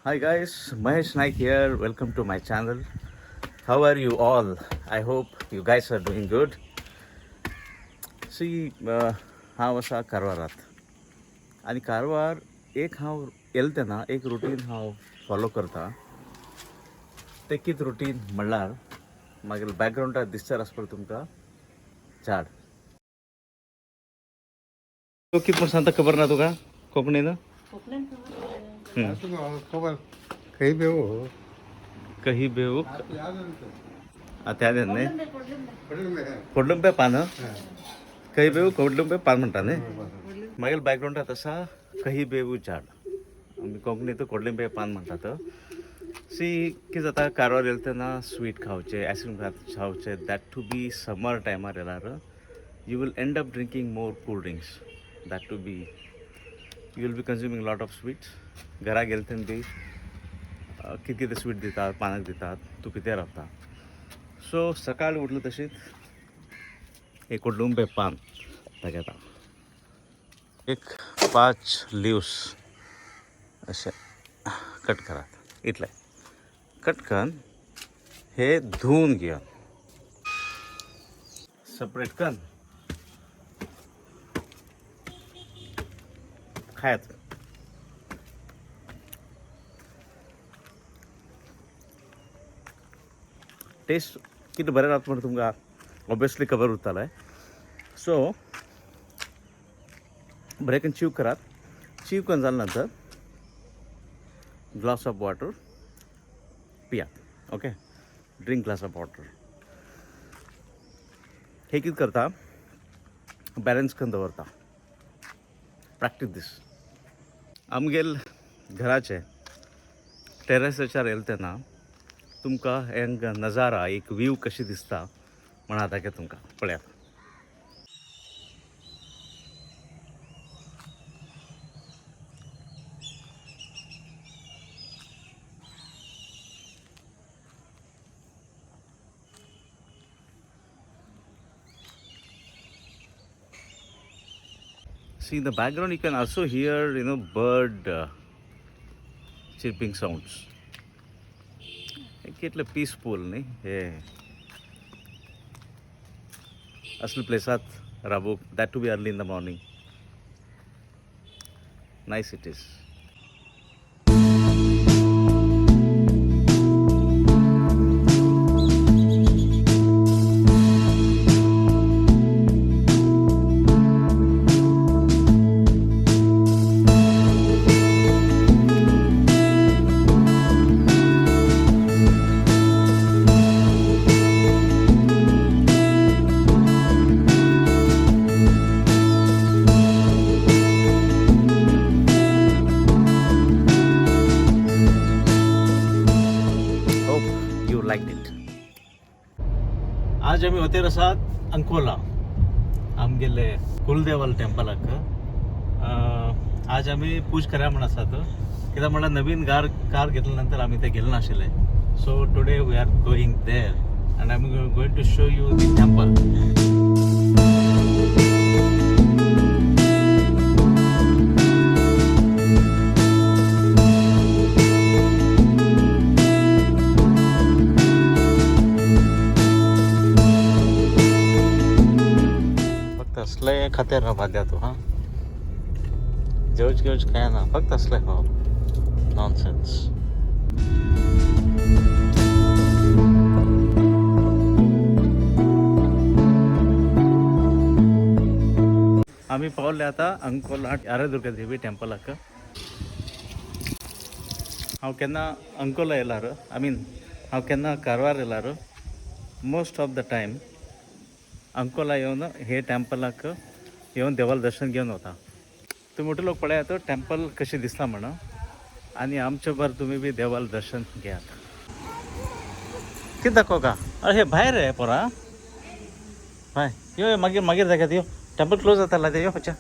Hi guys, Mahesh Naik here. Welcome to my channel. How are you all? I hope you guys are doing good. See, हांव आसा कारवारात आनी कारवार एक हांव येले तेन्ना एक रुटीन हांव फॉलो करता. तें कितें रुटीन म्हणल्यार मागीर बॅकग्रावंडार दिसता आसतलें तुमकां झाड. तो कितें म्हूण सांगता खबर ना तुका कोंकणीन? खबर काही बेवो कही बेवूक त्या न्ही कोडलुंबे पान कही बेवू कोडलुंबे पान म्हणटा न्ही. मागीर बॅकग्रावंडात आसा कही बेवू झाड. आमी कोंकणीत कोडलिंबे पान म्हणटात. सी कितें जाता कारवार येले तेन्ना स्वीट खावचें, आयस्क्रीम खावचें, दॅट टू बी समर टायमार येयल्यार you will end up drinking more cold drinks. That to be you will be consuming lot of sweets. घरा गेले तेन्ना बी कितें कितें स्वीट दितात, पानाक दितात, तूं पिते रावता. सो सकाळ उठलो तशीच एक कोडलुंबे पान दाखयता. एक 5 लिव्स अशे कट करात. इतले कट करून हे धुवन घेवन सेपरेट करून खायात. टेस्ट कितें बरें रावता म्हण तुमकां ऑब्वियसली खबर उरतलें. सो बरें करून चीव करात. चीव करून जाले नंतर ग्लास ऑफ वॉटर पियात. Okay, drink glass of water. हे कितें करता बॅलन्स करून दवरता. प्रॅक्टीस दीस. आमगेल घराचे टेरेसाचेर येले तेन्ना तुमकां एक नजारा, एक व्यू कशी दिसता म्हण हांव दाखयता तुमकां. पळयात. See in the background you can also hear bird chirping sounds. कितले पीसफूल न्ही हे असले प्लेसात रावूंक. That to be early in the morning. Nice it is. Like it. आज आमी वतेर आसात अंकोला आमगेले कुलदेवल टेम्पलाक. आज आमी पूज करया म्हण आसात. कित्याक म्हणल्यार नवीन कार घेतल्या नंतर आमी ते गेले नाशिल्ले. So today we are going there and I am going to show you the temple. असले खातेर ना बांध्या तू. हां जेवच काय ना, फक्त असले हो नॉनसेन्स. आम्ही पावले आता अंकोला आर्यदुर्गा देवी टेम्पलाक. हांव केन्ना अंकोला येयल्यार हांव केन्ना कारवार येयल्यार most of the time Ankola येवन हे टेम्पलाक येवन देवाला दर्शन घेवन वता. तुम्ही मोठे लोक पळयात टेम्पल कशी दिसता म्हण. आनी आमचे बर तुम्ही बी देवाला दर्शन घेयात. कितें दाखोव का? हे भायर रे पोरा. भाय यो मागीर मागीर दाखयता. यो टेम्पल क्लोज जाताला ते. यो खंयच्या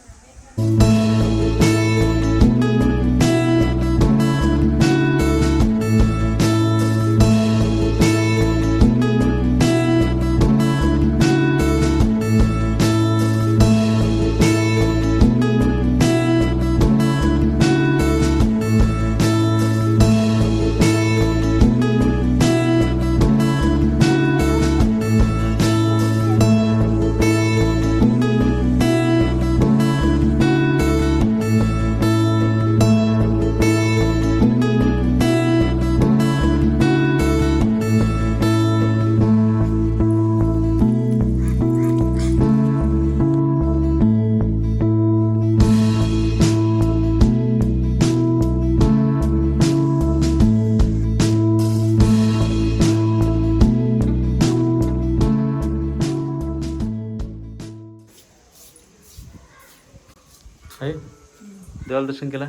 देवाला दर्शन केलं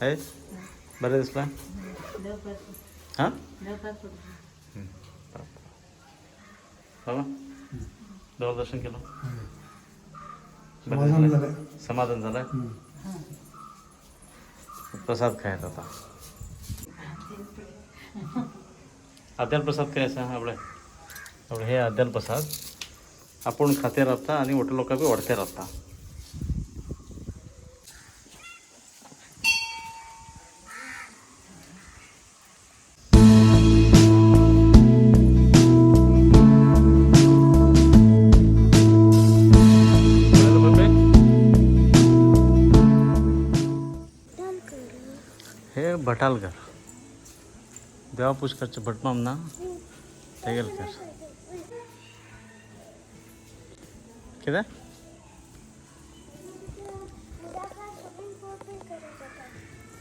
आहे बरं दिसला हां बाबा देवाला दर्शन केलं बरं झालं? समाधान झालं प्रसाद खायचा आता आद्याल प्रसाद खायचा आपलं हे आद्याल प्रसाद आपण खाते राहता आणि मोठे लोक बी वाढते राहता हे भटालकर देवा पुष्करचे भटमाम ना तेगेलकर किती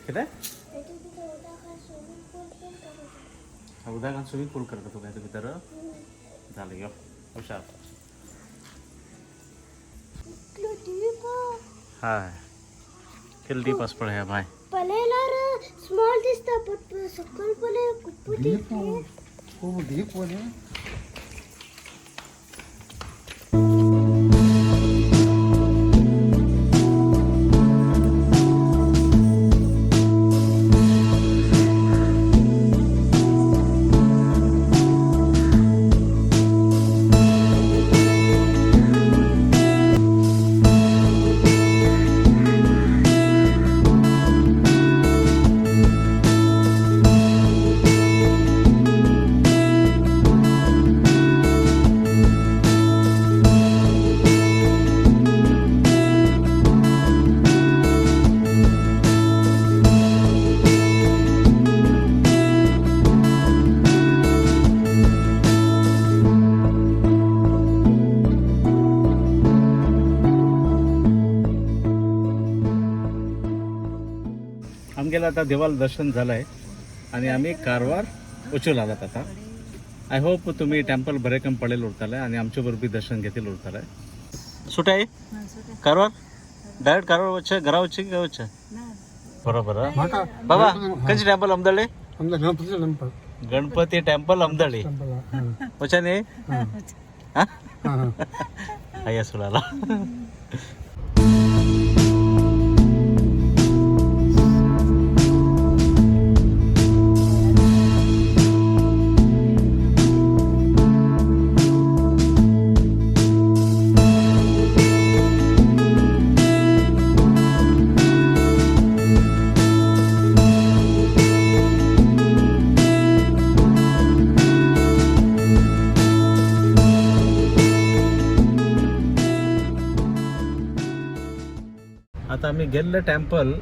किती उद्या का स्विमिंग पूल करतो तू काय तुम्ही तर झालं गे हुशार हाय किल डीप पडे है भाई स्मॉल दिसता पण सकल पले खूप डीप खूप डीप मध्ये आमगेला आता देवाला दर्शन झालं आहे आणि आम्ही कारवार उचल आलात आता आय होप तुम्ही टेम्पल बरेकम पडेल उरताले आणि आमच्याबरोबर बी दर्शन घेतील उरताले सुटे आहे कारवार डायरेक्ट कारवार వచ్చే घरा వచ్చి వచ్చే बरोबर बाबा कंची टेम्पल अमदळे गणपती टेम्पल अमदळे వచ్చానే అయ్యా సుడాలా आता आम्ही गेल्ले टेम्पल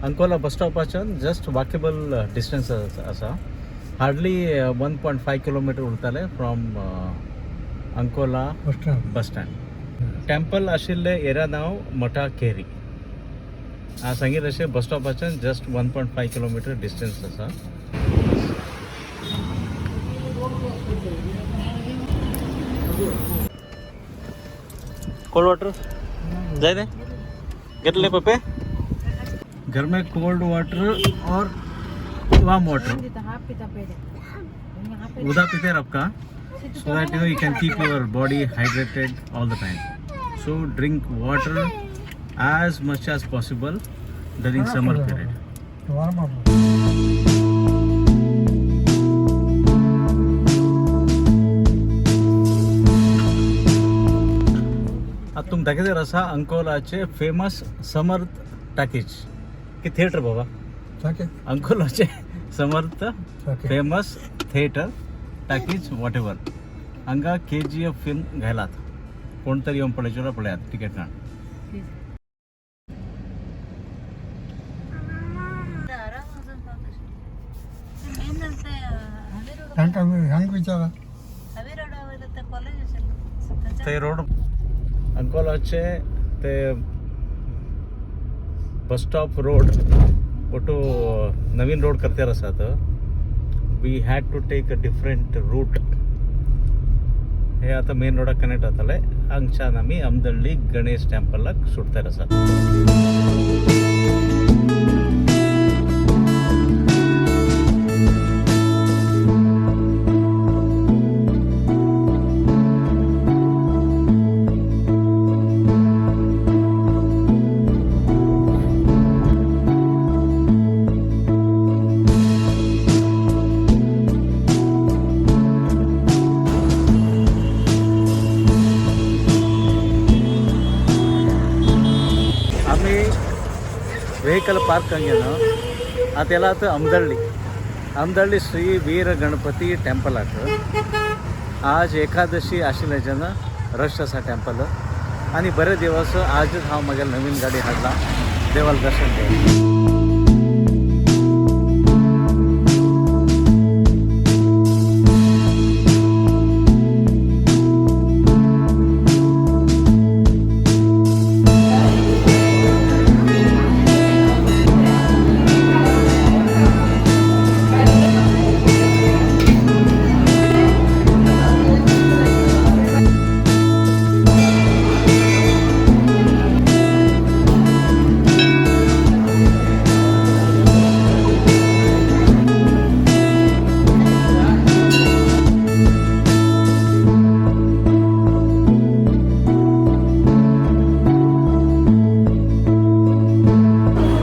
अंकोला बस स्टॉपाच्यान जस्ट वॉकेबल डिस्टन्स आसा हार्डली 1.5 किलोमीटर उरताले from Ankola bus stand temple आशिल्ले एरिया नाव मोठा केरी सांगीत अशें बस स्टॉपाच्यान जस्ट 1.5 किलोमीटर डिस्टन्स आसा कोल्ड वाटर जाए दे गेट ले पप्पे घर में कोल्ड वाटर और वार्म वाटर उदा पीते हैं आपका so that you can keep your body hydrated all the time so drink water as much as possible during summer period आता तुम दाखवते रसा अंकोलाचे फेमस समर्थ टाकीज की थिएटर बाबा अंकोलाचे Samarth famous theatre talkies whatever हांगा KGF फिल्म घायलात कोण तरी येवन पळयचे पळयात टिकेट काढ विचारा ते रोड अंकोलाचे ते बस स्टॉप रोड ओटो नवीन रोड करते आसात we had to take a different route हे आता मेन रोडाक कनेक्ट जातले हांगच्यान आमी अमदल्ली गणेश टेंपलाक सुटतार आसात. आम्ही व्हेकल पार्क कंगेन आतेला अमदल्ली श्री वीर गणपती टेंपलाक आज एकादशी आशिल्ल्याच्यान रश आसा टेंपल आनी बरे दिवस आजच हांव म्हगे नवीन गाडी हाडला देवाल दर्शन घेवंक.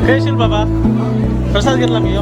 काय येशील बाबा, प्रसाद घेतला मी.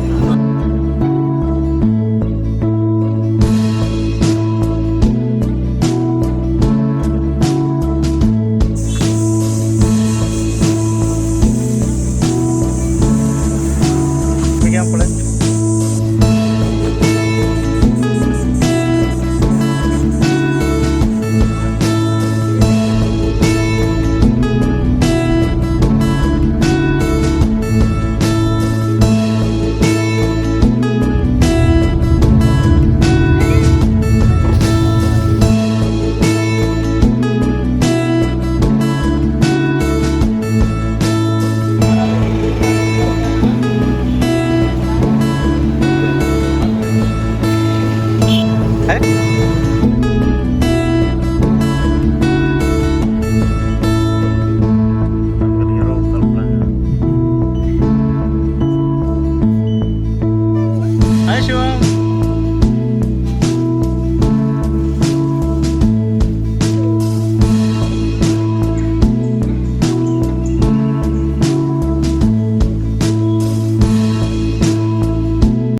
शिवम